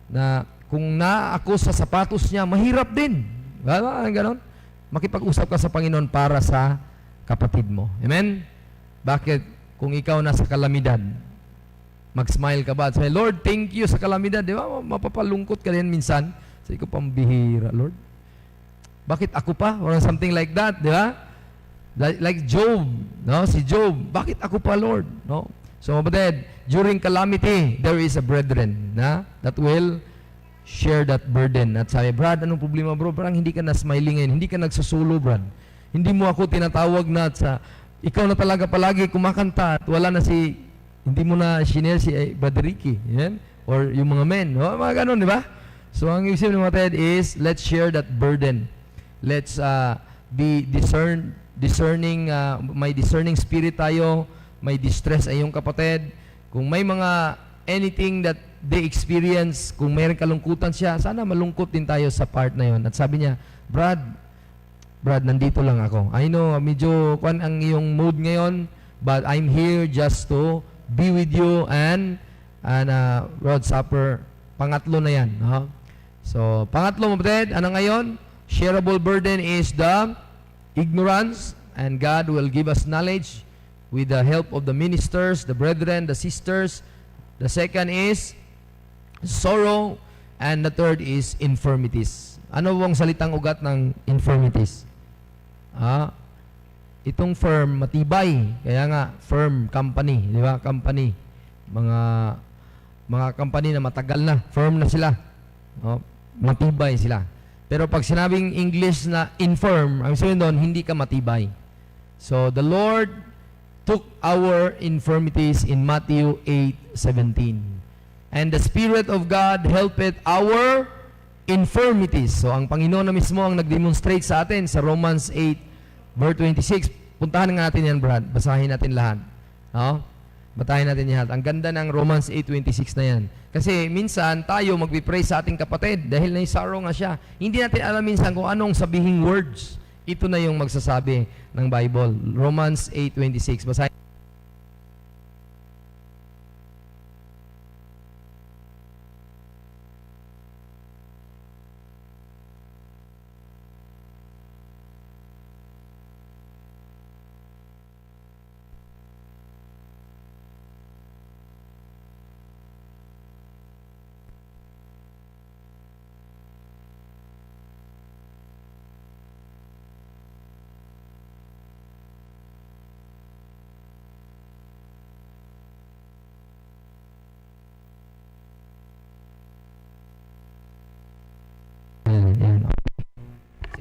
Speaker 1: na kung ako sa sapatos niya, mahirap din. Ganon? Makipag-usap ka sa Panginoon para sa kapatid mo. Amen? Bakit? Kung ikaw nasa kalamidad, mag-smile ka ba? At sabi, Lord, thank you sa kalamidad. Di ba? Mapapalungkot ka rin minsan. Sabi ko, pambihira, Lord. Bakit ako pa? Or something like that, di ba? Like Job, no? Si Job, bakit ako pa, Lord? No? So, kapatid, during calamity, there is a brethren na that will share that burden. At sabi, Brad, anong problema, bro? Parang hindi ka na smiling ngayon, hindi ka nagsusulo, Brad. Hindi mo ako tinatawag na at sa, ikaw na talaga palagi kumakanta at wala na si, hindi mo na shinare si Brother Ricky, yan? Or yung mga men, no? Mga ganun, di ba? So, ang ibig sabihin ng mga kapatid is, let's share that burden. Let's be discerning, may discerning spirit tayo, may distress ay yung kapatid. Kung may mga anything that they experience, kung mayroong kalungkutan siya, sana malungkot din tayo sa part na yon. At sabi niya, Brad, nandito lang ako. I know, medyo kwan ang iyong mood ngayon, but I'm here just to be with you and Lord Supper, pangatlo na yan. No? So, pangatlo, kapatid, ano ngayon? Shareable burden is the ignorance, and God will give us knowledge with the help of the ministers, the brethren, the sisters. The second is sorrow, and the third is infirmities. Ano bang salitang ugat ng infirmities? Itong firm, matibay. Kaya nga, firm company. Di ba? Company. Mga company na matagal na. Firm na sila. Matibay sila. Pero pag sinabing English na infirm, ang sabihin doon, hindi ka matibay. So, the Lord took our infirmities in Matthew 8:17. And the Spirit of God helped our infirmities. So, ang Panginoon na mismo ang nag-demonstrate sa atin sa Romans 8, verse 26. Puntahan nga natin yan, Brad. Basahin natin lahat. Batahin natin yan. Ang ganda ng Romans 8:26 na yan. Kasi minsan tayo magpipray sa ating kapatid dahil naisaro nga siya. Hindi natin alam minsan kung anong sabihing words. Ito na yung magsasabi ng Bible. Romans 8:26. Basahin.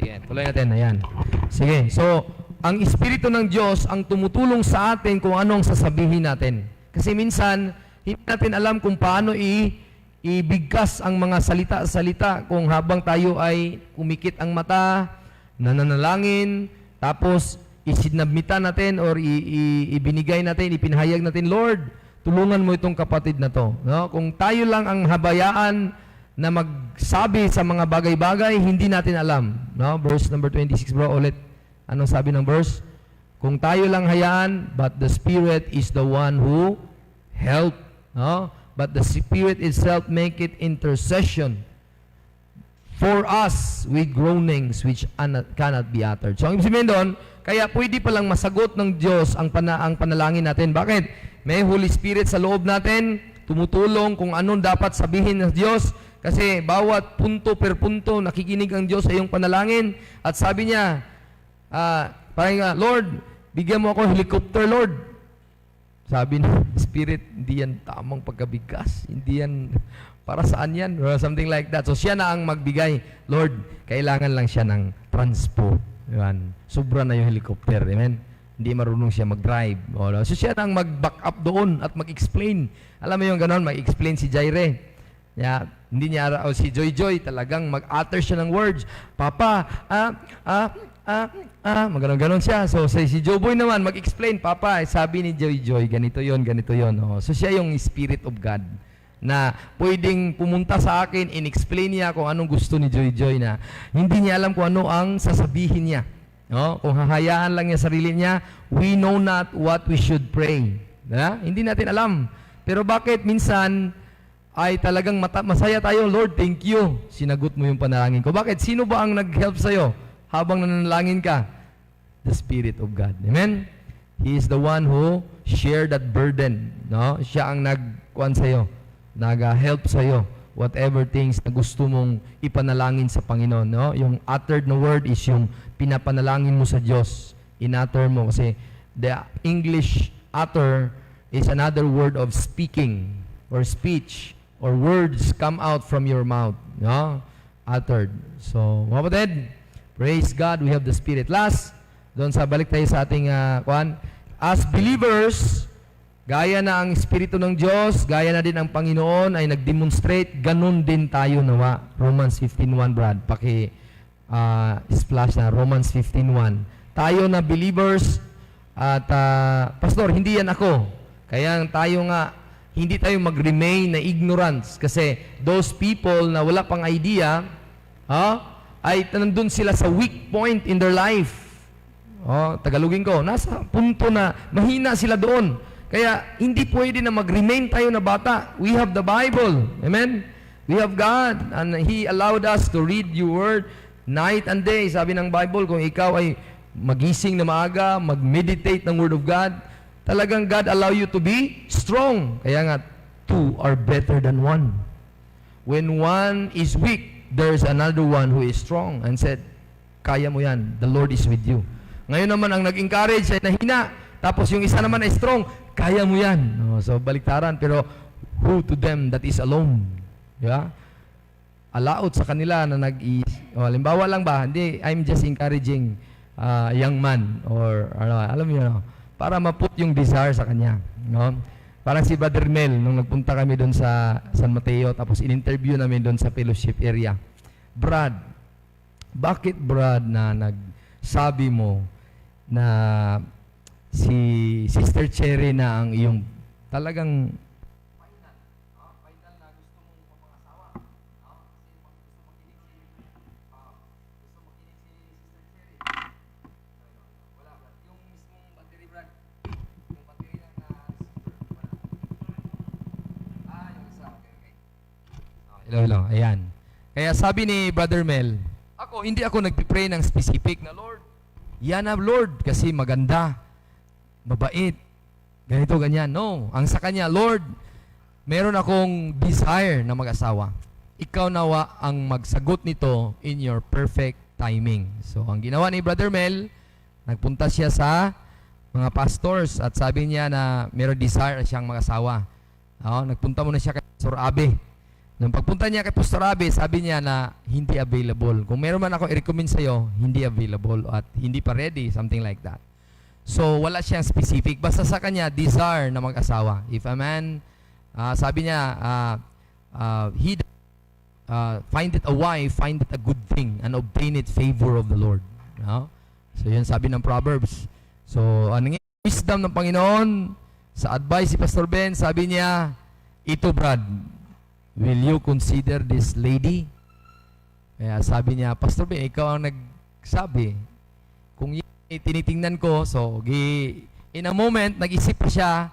Speaker 1: Sige, tuloy natin. Ayan. Sige, so, ang Espiritu ng Diyos ang tumutulong sa atin kung anong sasabihin natin. Kasi minsan, hindi natin alam kung paano ibigkas ang mga salita-salita kung habang tayo ay kumikit ang mata, nananalangin, tapos isinabmitan natin or ibinigay natin, ipinahayag natin, Lord, tulungan mo itong kapatid na to. No? Kung tayo lang ang habayaan na magsabi sa mga bagay-bagay, hindi natin alam. No? Verse number 26, bro, ulit. Anong sabi ng verse? Kung tayo lang hayaan, but the Spirit is the one who help. No? But the Spirit itself make it intercession for us with groanings which cannot be uttered. So, ang ibig sabihin doon, kaya pwede palang masagot ng Diyos ang panalangin natin. Bakit? May Holy Spirit sa loob natin, tumutulong kung anong dapat sabihin ng Diyos. Kasi bawat punto per punto, nakikinig ang Diyos sa iyong panalangin. At sabi niya, parang Lord, bigyan mo ako helicopter, Lord. Sabi ng Spirit, hindi yan tamang pagkabigas. Hindi yan, para saan yan? Or something like that. So siya na ang magbigay. Lord, kailangan lang siya ng transpo. Yan. Sobra na yung helicopter. Amen? Hindi marunong siya mag-drive. So siya na ang mag-back up doon at mag-explain. Alam mo yung ganon, mag-explain si Jaire. Hindi niya, si Joy Joy, talagang mag-utter siya ng words. Papa, maganon-ganon siya. So, si Joboy naman, mag-explain, Papa, sabi ni Joy Joy, ganito yon, ganito yon. So, siya yung Spirit of God na pwedeng pumunta sa akin, in-explain niya kung anong gusto ni Joy Joy na hindi niya alam kung ano ang sasabihin niya. No? Kung hahayaan lang niya sarili niya, we know not what we should pray. Hindi natin alam. Pero bakit minsan ay talagang masaya tayo, Lord, thank you. Sinagot mo yung panalangin ko. Bakit? Sino ba ang nag-help sa'yo habang nanalangin ka? The Spirit of God. Amen? He is the one who shared that burden. No? Siya ang nag-kuhan sa'yo, nag-help sa'yo whatever things na gusto mong ipanalangin sa Panginoon, no? Yung uttered na word is yung pinapanalangin mo sa Diyos. In-utter mo kasi the English utter is another word of speaking or speech or words come out from your mouth, no? Uttered. So, mga kapatid, praise God, we have the Spirit. Last, doon sa balik tayo sa ating as believers, gaya na ang Espiritu ng Diyos, gaya na din ang Panginoon ay nag-demonstrate, ganun din tayo nawa. Romans 15:1, Brad. Splash na, Romans 15:1. Tayo na believers, at Pastor, hindi yan ako. Kaya tayo nga, hindi tayo mag-remain na ignorance. Kasi those people na wala pang idea, ay nandun sila sa weak point in their life. Tagalogin ko, nasa punto na mahina sila doon. Kaya hindi pwede na mag-remain tayo na bata. We have the Bible. Amen? We have God. And He allowed us to read your word night and day. Sabi ng Bible, kung ikaw ay magising na maaga, mag-meditate ng word of God, talagang God allow you to be strong. Kaya nga, two are better than one. When one is weak, there's another one who is strong and said, kaya mo yan. The Lord is with you. Ngayon naman, ang nag-encourage ay nahina. Tapos yung isa naman ay strong. Kaya mo yan. So, baliktaran. Pero, who to them that is alone? Yeah? Allowed sa kanila na halimbawa lang ba, hindi, I'm just encouraging young man or, alam mo yun, para maput yung desire sa kanya. No? Parang si Brother Mel, nung nagpunta kami doon sa San Mateo, tapos in-interview namin doon sa fellowship area. Brad, bakit Brad na nagsabi mo na si Sister Cherry na ang iyong talagang final na gusto mong mapangasawa? Kasi gusto makinig si Sister Cherry. Wala, yung mismong battery, Brad. Yung battery na yung isa. Okay. Hello. Ayan. Kaya sabi ni Brother Mel, hindi ako nagpipray ng specific na Lord. Yan na Lord, kasi maganda, mabait, ganito, ganyan. No, ang sa kanya, Lord, meron akong desire na mag-asawa. Ikaw nawa ang magsagot nito in your perfect timing. So, ang ginawa ni Brother Mel, nagpunta siya sa mga pastors at sabi niya na meron desire siyang mag-asawa. Nagpunta muna siya kay Pastor Abe. Nung pagpunta niya kay Pastor Abe, sabi niya na hindi available. Kung meron man ako i-recommend sa'yo, hindi available at hindi pa ready, something like that. So, wala siyang specific. Basta sa kanya, desire na mag-asawa. If a man, sabi niya, he find it a wife, find it a good thing, and obtain it favor of the Lord. No? So, yun sabi ng Proverbs. So, anong wisdom ng Panginoon, sa advice si Pastor Ben, sabi niya, ito Brad, will you consider this lady? Kaya sabi niya, Pastor Ben, ikaw ang nagsabi. Kung tinitingnan ko, so in a moment, nag-isip pa siya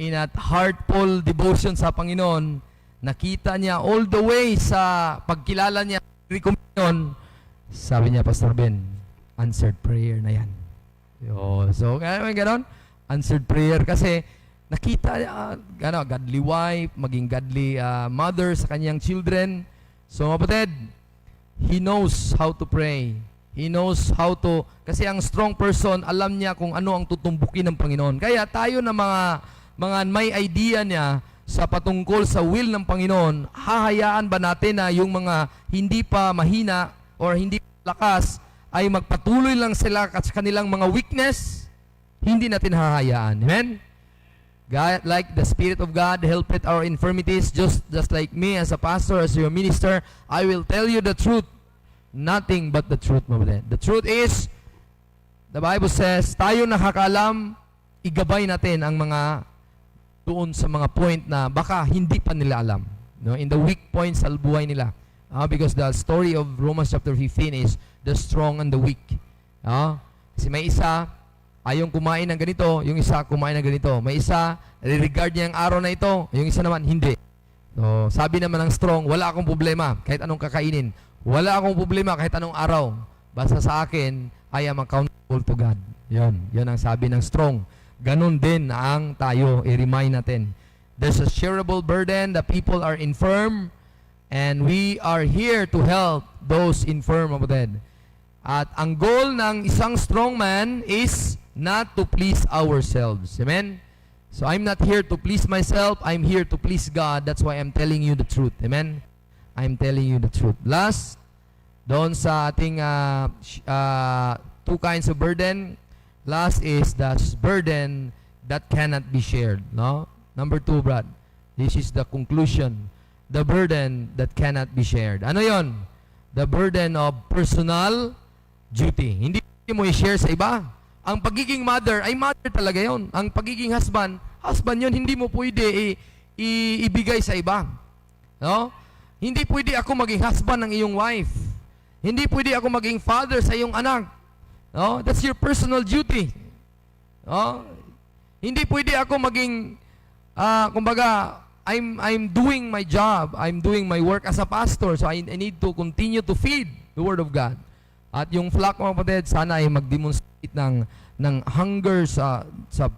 Speaker 1: in a heartful devotion sa Panginoon, nakita niya all the way sa pagkilala niya, sabi niya, Pastor Ben, answered prayer na yan. So, gano'n? Answered prayer kasi nakita godly wife, maging godly mother sa kanyang children. So, kapatid, he knows how to pray. He knows how to, kasi ang strong person, alam niya kung ano ang tutumbukin ng Panginoon. Kaya tayo na mga may idea niya sa patungkol sa will ng Panginoon, hahayaan ba natin na yung mga hindi pa mahina or hindi lakas ay magpatuloy lang sila sa kanilang mga weakness? Hindi natin hahayaan. Amen? God, like the Spirit of God, helpeth our infirmities, just like me as a pastor, as your minister, I will tell you the truth. Nothing but the truth, my brother. The truth is, the Bible says, tayo nakakaalam, igabay natin ang mga doon sa mga point na baka hindi pa nila alam. No? In the weak points sa buhay nila. Because the story of Romans chapter 15 is the strong and the weak. Kasi may isa, ayong kumain ng ganito, yung isa kumain ng ganito. May isa, regard niya ang araw na ito, yung isa naman, hindi. So, sabi naman ng strong, wala akong problema kahit anong kakainin. Wala akong problema kahit anong araw. Basta sa akin, I am accountable to God. Yan ang sabi ng strong. Ganon din ang tayo, i-remind natin. There's a shareable burden, the people are infirm, And we are here to help those infirm, kapatid. At ang goal ng isang strong man is not to please ourselves. Amen? So I'm not here to please myself. I'm here to please God. That's why I'm telling you the truth. Amen? I'm telling you the truth. Last, doon sa ating two kinds of burden. Last is the burden that cannot be shared. No? Number 2, Brad. This is the conclusion. The burden that cannot be shared. Ano yon? The burden of personal duty. Hindi mo i-share sa iba. Ang pagiging mother ay mother talaga yon. Ang pagiging husband, husband yon. Hindi mo pwede ibigay sa iba. No? Hindi pwede ako maging husband ng iyong wife. Hindi pwede ako maging father sa iyong anak. No? That's your personal duty. No? Hindi pwede ako maging kumbaga I'm doing my job. I'm doing my work as a pastor. So I need to continue to feed the Word of God. At yung flock, mga kapatid, sana ay mag-demonstrate ng hunger sa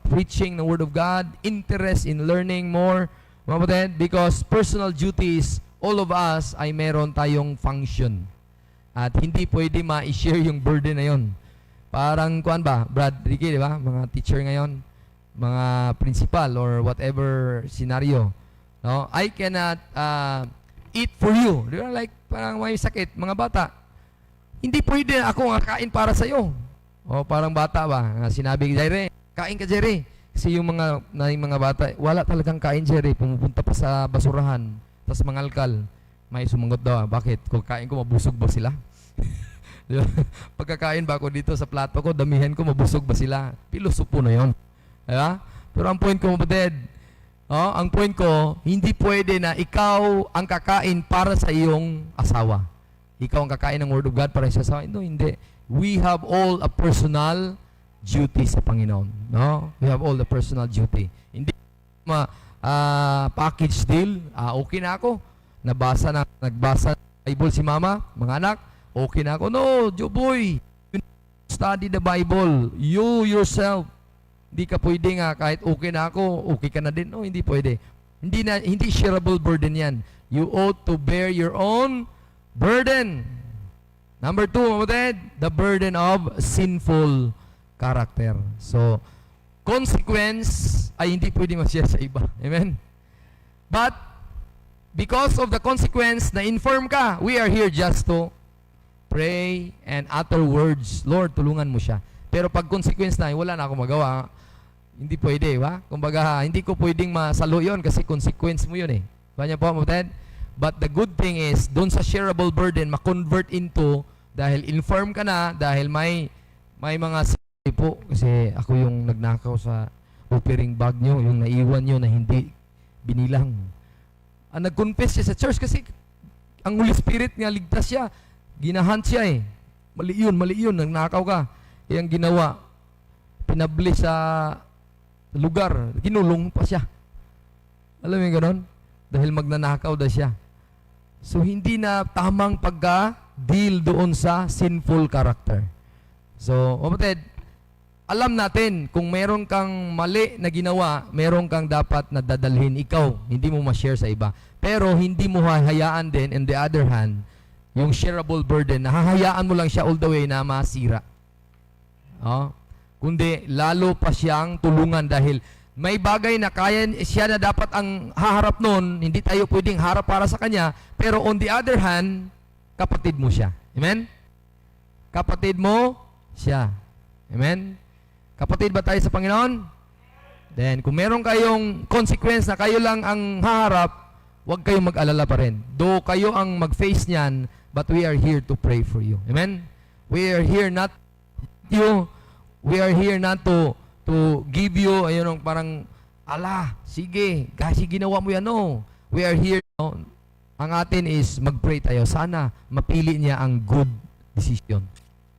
Speaker 1: preaching ng Word of God, interest in learning more, mga kapatid, because personal duties, all of us ay meron tayong function. At hindi pwede ma-share yung burden na yun. Parang, kuan ba, Brad Ricky, di ba? Mga teacher ngayon, mga principal or whatever scenario. No? I cannot eat for you. Di ba? Like, parang may sakit, mga bata. Hindi pwede ako kakain para sa iyo. O parang bata ba? Sinabi kay Jerry, kain ka Jerry. Kasi yung mga bata, wala talagang kain Jerry. Pumupunta pa sa basurahan. Tapos mangalkal. May sumangot daw, bakit? Kung kain ko, mabusog ba sila? Pagkakain ba ako dito sa plato ko, damihan ko, mabusog ba sila? Pilosopo na yun. Diba? Pero ang point ko, kapatid, ang point ko, hindi pwede na ikaw ang kakain para sa iyong asawa. Ikaw ang kakain ng Word of God para sa asawa. No, hindi. We have all a personal duty sa Panginoon. No? We have all the personal duty. Hindi package deal. Okay na ako. Nagbasa ng Bible si mama, mga anak. Okay na ako. No, Joboy. Study the Bible. You yourself. Hindi ka pwede nga kahit okay na ako, okay ka na din. No, hindi pwede. Hindi shareable burden yan. You ought to bear your own burden. Number 2, kapatid, the burden of sinful character. So, consequence ay hindi pwede ma-share sa iba. Amen? But, because of the consequence na inform ka, we are here just to pray and utter words. Lord, tulungan mo siya. Pero pag consequence na, wala na ako magawa. Hindi pwede, ba? Kumbaga, hindi ko pwedeng masalo yun kasi consequence mo yun eh. Banya po, kapatid? But the good thing is, doon sa shareable burden, ma-convert into, dahil inform ka na, dahil may mga po, kasi ako yung nagnakaw sa offering bag nyo, yung naiwan nyo na hindi binilang. Nag-confess siya sa church kasi ang Holy Spirit nga ligtas siya. Ginahunt siya eh. Mali yun, nagnakaw ka. Ang ginawa, pinabli sa lugar, kinulong pa siya. Alam mo yung ganon? Dahil magnanakaw na siya. So, hindi na tamang pagka-deal doon sa sinful character. So, kapatid, alam natin, kung meron kang mali na ginawa, meron kang dapat na dadalhin ikaw. Hindi mo ma-share sa iba. Pero, hindi mo hahayaan din, on the other hand, yung shareable burden, nahahayaan mo lang siya all the way na masira. Kundi, lalo pa siyang tulungan dahil may bagay na kaya siya na dapat ang haharap nun, hindi tayo pwedeng harap para sa kanya, pero on the other hand, kapatid mo siya. Amen? Kapatid mo siya. Amen? Kapatid ba tayo sa Panginoon? Then, kung meron kayong consequence na kayo lang ang haharap, huwag kayong mag-alala pa rin. Though kayo ang mag-face niyan, but we are here to pray for you. Amen? We are here not to give you, ayun, parang, sige, kasi ginawa mo yan, no. We are here, no. Ang atin is, mag-pray tayo. Sana, mapili niya ang good decision.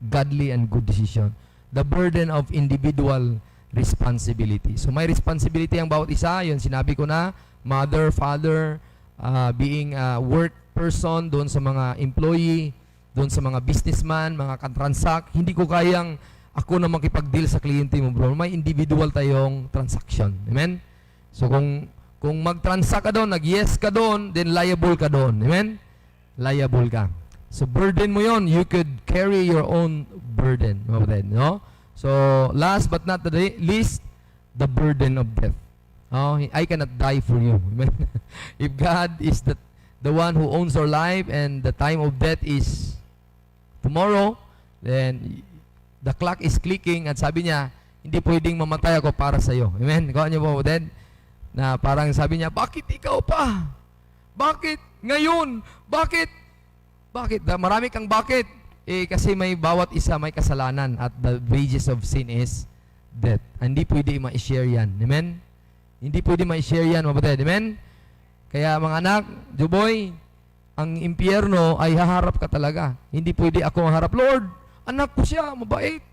Speaker 1: Godly and good decision. The burden of individual responsibility. So, may responsibility ang bawat isa. Yun, sinabi ko na, mother, father, being a work person, doon sa mga employee, doon sa mga businessman, mga katransak. Hindi ko kayang ako na makipag-deal sa kliyente mo, bro. May individual tayong transaction. Amen? So, kung mag-transact ka doon, nag-yes ka doon, then liable ka doon. Amen? liable ka. So burden mo yon, you could carry your own burden, mga kapatid, no? So last but not the least, the burden of death. Oh, I cannot die for you. Amen. If God is the one who owns our life and the time of death is tomorrow, then the clock is clicking at sabi niya, hindi pwedeng mamatay ako para sa iyo. Amen. Kuha niyo po, then na parang sabi niya, bakit ikaw pa? Bakit ngayon? Bakit? Bakit? Marami kang bakit. Kasi may bawat isa may kasalanan at the wages of sin is death. Hindi pwede ma-share yan. Amen? Hindi pwede ma-share yan, mabatid. Amen? Kaya mga anak, Juboy, ang impyerno ay haharap ka talaga. Hindi pwede ako haharap. Lord, anak ko siya, mabait.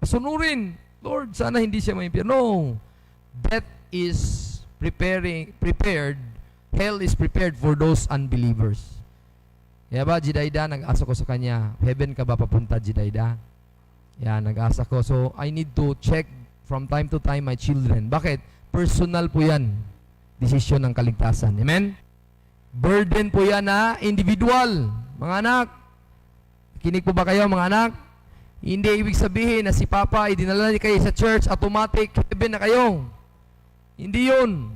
Speaker 1: Sunurin. Lord, sana hindi siya ma-impyerno. No. Death is prepared. Hell is prepared for those unbelievers. Kaya ba, Jidaida, nag-asa ko sa kanya, heaven ka ba papunta, Jidaida? Yan, nag-asa ko. So, I need to check from time to time my children. Bakit? Personal po yan. Desisyon ng kaligtasan. Amen? Burden po yan na individual. Mga anak, kinig po ba kayo, mga anak? Hindi ibig sabihin na si Papa ay dinala niya kayo sa church, automatic, heaven na kayo. Hindi yun.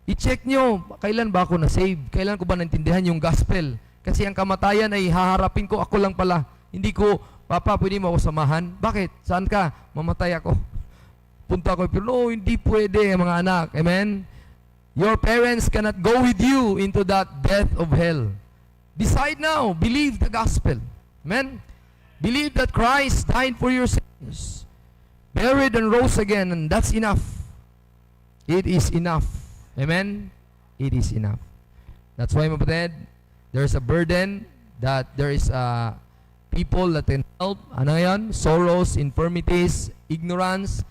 Speaker 1: I-check nyo, kailan ba ako na-save? Kailan ko ba naintindihan yung gospel? Kasi ang kamatayan ay haharapin ko, ako lang pala. Hindi ko, Papa, pwede mo ako samahan? Bakit? Saan ka? Mamatay ako. Punta ako, pero no, hindi pwede, mga anak. Amen? Your parents cannot go with you into that death of hell. Decide now. Believe the gospel. Amen? Believe that Christ died for your sins. Buried and rose again, and that's enough. It is enough. Amen? It is enough. That's why, mapatid, there's a burden that there is people that can help. Ano yan? Sorrows, infirmities, ignorance.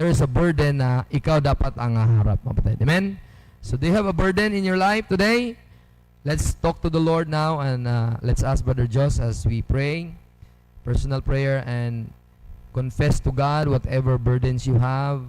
Speaker 1: There is a burden na ikaw dapat ang harap. Amen? So do you have a burden in your life today? Let's talk to the Lord now and let's ask Brother Joss as we pray. Personal prayer and confess to God whatever burdens you have.